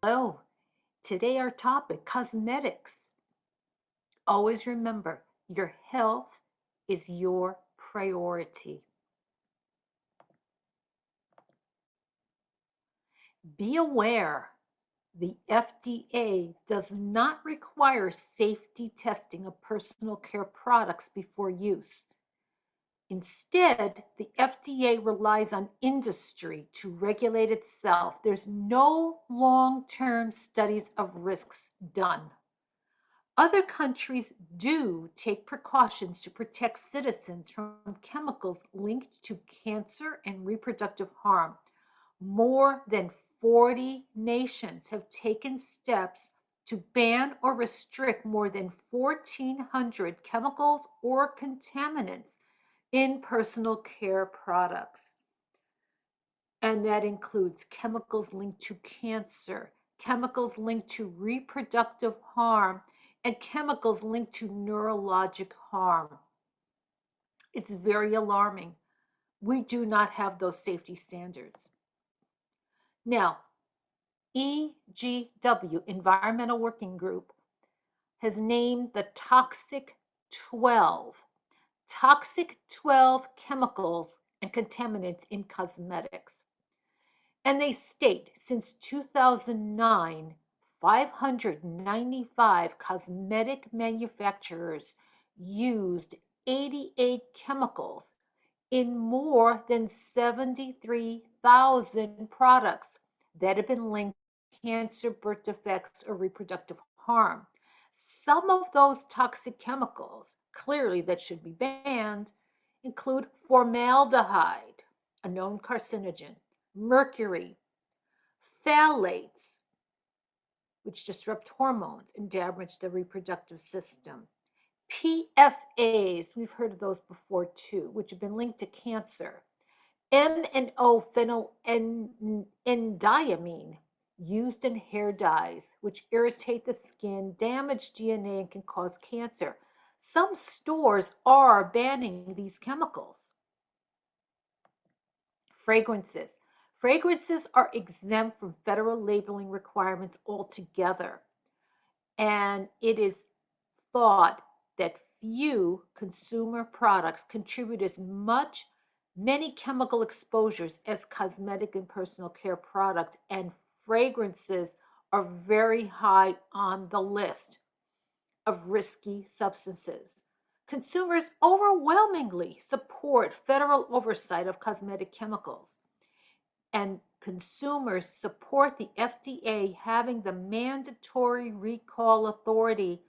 Oh, today our topic, cosmetics. Always remember, your health is your priority. Be aware, the FDA does not require safety testing of personal care products before use. Instead, the FDA relies on industry to regulate itself. There's no long-term studies of risks done. Other countries do take precautions to protect citizens from chemicals linked to cancer and reproductive harm. More than 40 nations have taken steps to ban or restrict more than 1,400 chemicals or contaminants in personal care products. And that includes chemicals linked to cancer, chemicals linked to reproductive harm, and chemicals linked to neurologic harm. It's very alarming. We do not have those safety standards. Now, EGW, Environmental Working Group, has named the toxic 12 chemicals and contaminants in cosmetics. And they state since 2009, 595 cosmetic manufacturers used 88 chemicals in more than 73,000 products that have been linked to cancer, birth defects, or reproductive harm. Some of those toxic chemicals, clearly that should be banned, include formaldehyde, a known carcinogen, mercury, phthalates, which disrupt hormones and damage the reproductive system, PFAs, we've heard of those before too, which have been linked to cancer, M&O phenylendiamine, used in hair dyes, which irritate the skin, damage DNA, and can cause cancer. Some stores are banning these chemicals. Fragrances. Fragrances are exempt from federal labeling requirements altogether. And it is thought that few consumer products contribute as many chemical exposures as cosmetic and personal care products, and fragrances are very high on the list of risky substances. Consumers overwhelmingly support federal oversight of cosmetic chemicals, and consumers support the FDA having the mandatory recall authority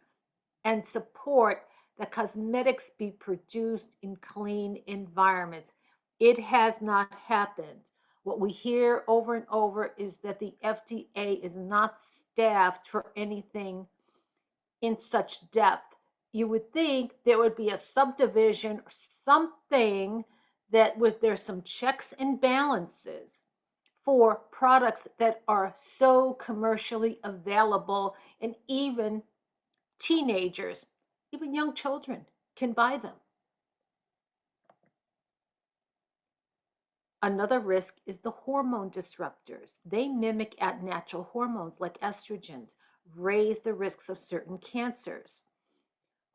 and support that cosmetics be produced in clean environments. It has not happened. What we hear over and over is that the FDA is not staffed for anything in such depth. You would think there would be a subdivision or something that was there's some checks and balances for products that are so commercially available, and even teenagers, even young children can buy them. Another risk is the hormone disruptors. They mimic at natural hormones like estrogens, raise the risks of certain cancers.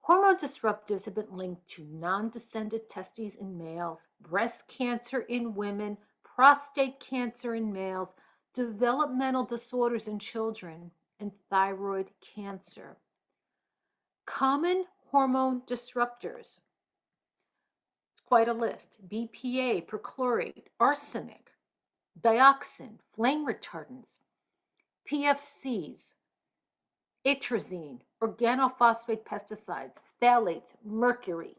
Hormone disruptors have been linked to non-descended testes in males, breast cancer in women, prostate cancer in males, developmental disorders in children, and thyroid cancer. Common hormone disruptors. It's quite a list. BPA, perchlorate, arsenic, dioxin, flame retardants, PFCs, atrazine, organophosphate pesticides, phthalates, mercury.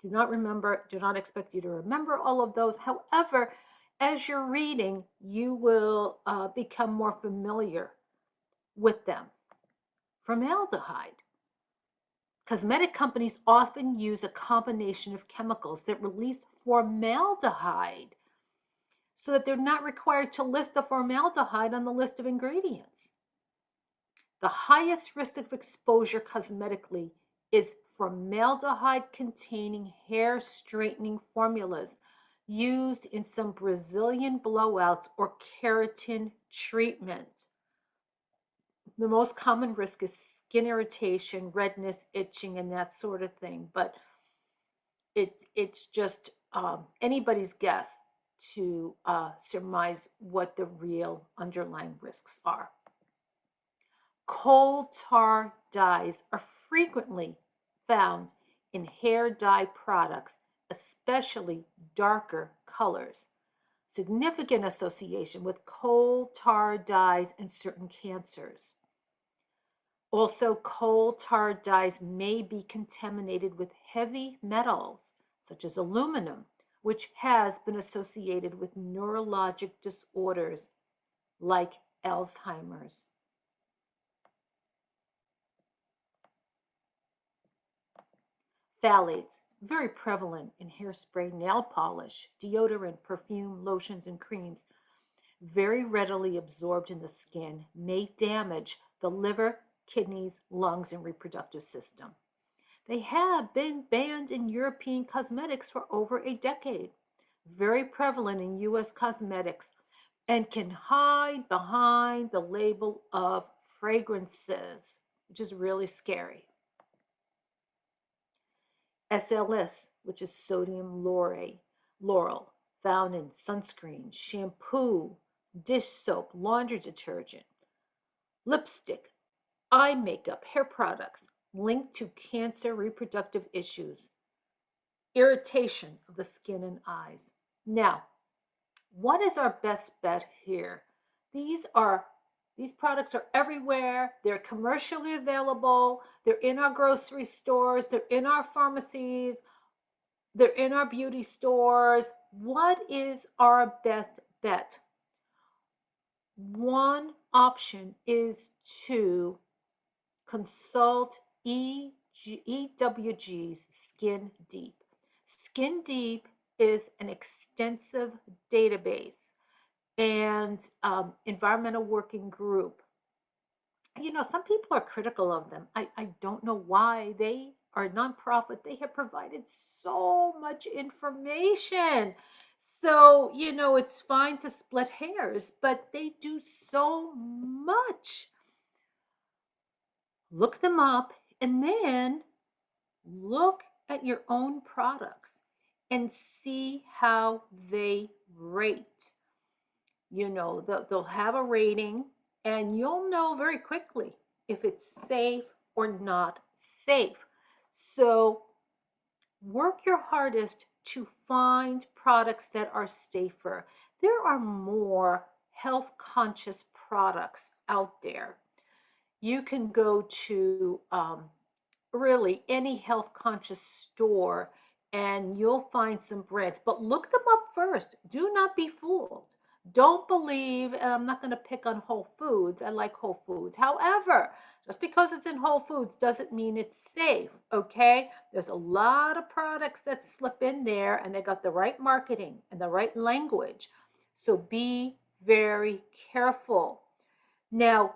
Do not expect you to remember all of those. However, as you're reading, you will become more familiar with them. Formaldehyde. Cosmetic companies often use a combination of chemicals that release formaldehyde so that they're not required to list the formaldehyde on the list of ingredients. The highest risk of exposure cosmetically is formaldehyde containing hair straightening formulas. used in some Brazilian blowouts or keratin treatment. The most common risk is skin irritation, redness, itching, and that sort of thing. But it's just anybody's guess to surmise what the real underlying risks are. Coal tar dyes are frequently found in hair dye products, especially darker colors. Significant association with coal tar dyes and certain cancers. Also, coal tar dyes may be contaminated with heavy metals, such as aluminum, which has been associated with neurologic disorders like Alzheimer's. Phthalates, very prevalent in hairspray, nail polish, deodorant, perfume, lotions, and creams, very readily absorbed in the skin, may damage the liver, kidneys, lungs, and reproductive system. They have been banned in European cosmetics for over a decade, very prevalent in US cosmetics, and can hide behind the label of fragrances, which is really scary. SLS, which is sodium lauryl, found in sunscreen, shampoo, dish soap, laundry detergent, lipstick, eye makeup, hair products linked to cancer, reproductive issues, irritation of the skin and eyes. Now, what is our best bet here? These are these products are everywhere. They're commercially available. They're in our grocery stores. They're in our pharmacies. They're in our beauty stores. What is our best bet? One option is to consult EWG's Skin Deep. Skin Deep is an extensive database and environmental working group. Some people are critical of them. I don't know why. They are a nonprofit. They have provided so much information. So, it's fine to split hairs, but they do so much. Look them up and then look at your own products and see how they rate. They'll have a rating and you'll know very quickly if it's safe or not safe. So work your hardest to find products that are safer. There are more health conscious products out there. You can go to really any health conscious store and you'll find some brands, but look them up first. Do not be fooled. Don't believe, and I'm not going to pick on Whole Foods. I like Whole Foods. However, just because it's in Whole Foods doesn't mean it's safe, okay? There's a lot of products that slip in there and they got the right marketing and the right language. So be very careful. Now,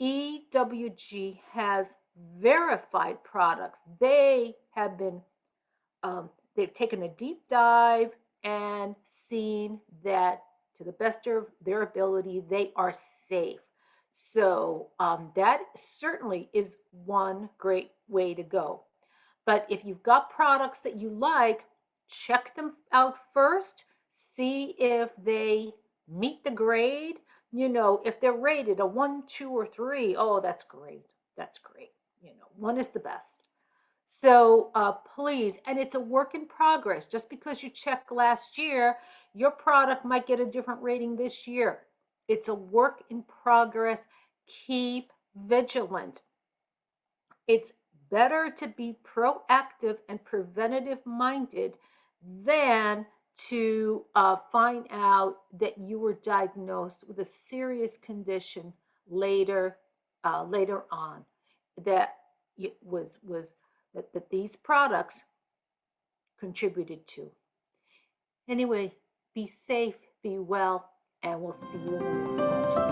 EWG has verified products. They've taken a deep dive and seen that to the best of their ability, they are safe. So that certainly is one great way to go. But if you've got products that you like, check them out first, see if they meet the grade. If they're rated a 1, 2, or 3, oh, that's great. That's great. 1 is the best. So please, and it's a work in progress. Just because you checked last year, your product might get a different rating this year. It's a work in progress. Keep vigilant. It's better to be proactive and preventative minded than to find out that you were diagnosed with a serious condition later on that it was that these products contributed to. Anyway, be safe, be well, and we'll see you in the next one.